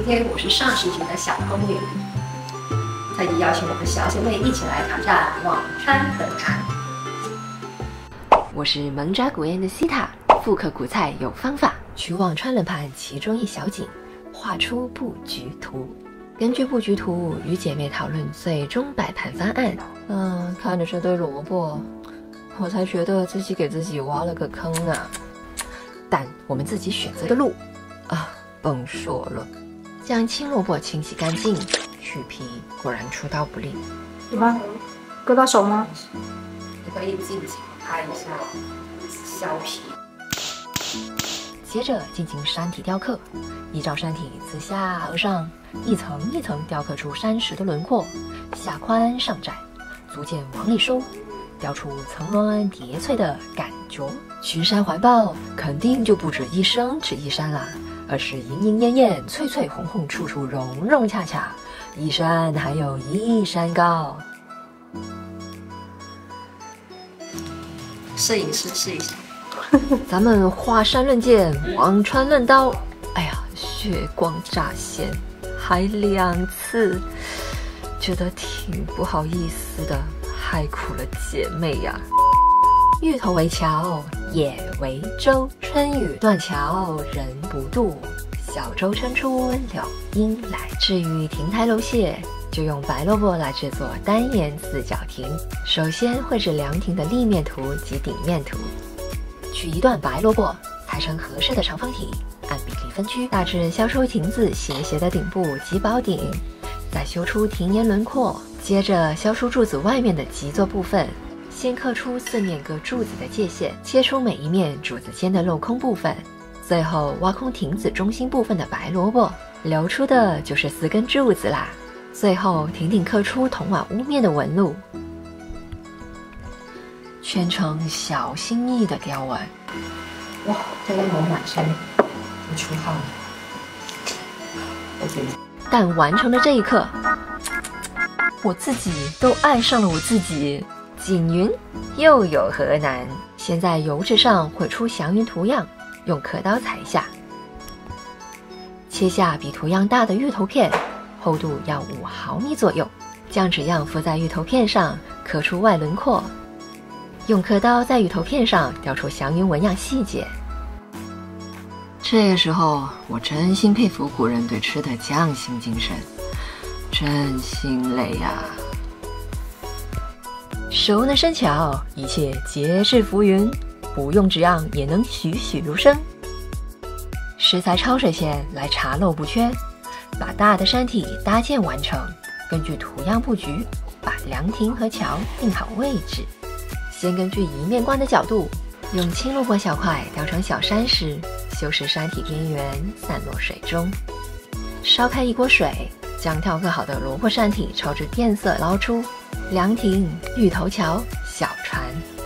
今天我是上世纪的小公女，特意邀请我的小姐妹一起来挑战辋川冷盘。我是蒙扎古宴的西塔，复刻古菜有方法，取辋川冷盘其中一小景，画出布局图。根据布局图与姐妹讨论最终摆盘方案。看着这堆萝卜，我才觉得自己给自己挖了个坑啊！但我们自己选择的路甭说了。将青萝卜清洗干净，去皮，果然出刀不利。怎么割到手吗？你可以静静拍一下削皮。接着进行山体雕刻，依照山体自下而上，一层一层雕刻出山石的轮廓，下宽上窄，逐渐往里收，雕出层峦叠翠的感觉。群山环抱，肯定就不止一生只一山啦，而是莺莺燕燕，翠翠红红，处处融融洽洽，一山还有一山高。摄影师试一下。咱们华山论剑，辋川论刀。哎呀，血光乍现，还2次，觉得挺不好意思的，害苦了姐妹呀。芋头为桥，也为舟，春雨断桥人不渡，小舟撑出柳阴来。至于亭台楼榭，就用白萝卜来制作单檐四角亭。首先绘制凉亭的立面图及顶面图，取一段白萝卜裁成合适的长方体，按比例分区，大致削出亭子斜斜的顶部及宝顶，再修出庭檐轮廓。接着削出柱子外面的基座部分，先刻出4面各柱子的界限，切出每一面柱子间的镂空部分，最后挖空亭子中心部分的白萝卜，留出的就是4根柱子啦。最后亭顶刻出铜瓦屋面的纹路，全程小心翼翼的雕完。哇，这个门满身都出汗了。但完成的这一刻，我自己都爱上了我自己。锦云又有何难？先在油纸上绘出祥云图样，用刻刀裁下，切下比图样大的芋头片，厚度要5毫米左右，将纸样敷在芋头片上，刻出外轮廓，用刻刀在芋头片上雕出祥云纹样细节。这个时候，我真心佩服古人对吃的匠心精神，真心累呀！熟能生巧，一切皆是浮云，不用纸样也能栩栩如生。食材焯水前来查漏补缺，把大的山体搭建完成，根据图样布局，把凉亭和桥定好位置。先根据一面观的角度，用青萝卜小块雕成小山石，修饰山体边缘，散落水中。烧开一锅水，将雕刻好的萝卜山体抽至变色捞出。凉亭、芋头桥、小船、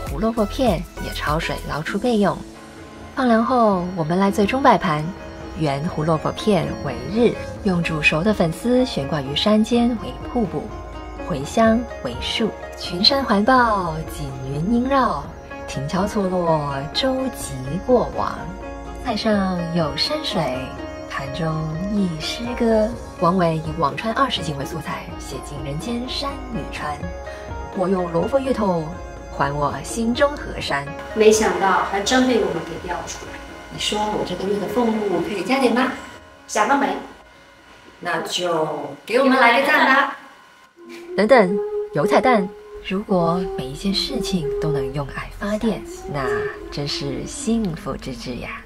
胡萝卜片也焯水捞出备用。放凉后，我们来最终摆盘。原胡萝卜片为日，用煮熟的粉丝悬挂于山间为瀑布，茴香为树，群山环抱，锦云萦绕，亭桥错落，舟楫过往。菜上有山水，盘中一诗歌。王维以辋川20景为素材，写尽人间山与川。我用萝卜芋头，还我心中河山。没想到还真被我们给雕出来。你说我这个月的俸禄可以加点吗？想到没？那就给我们来个赞吧。等等，有彩蛋！如果每一件事情都能用爱发电，那真是幸福之至呀。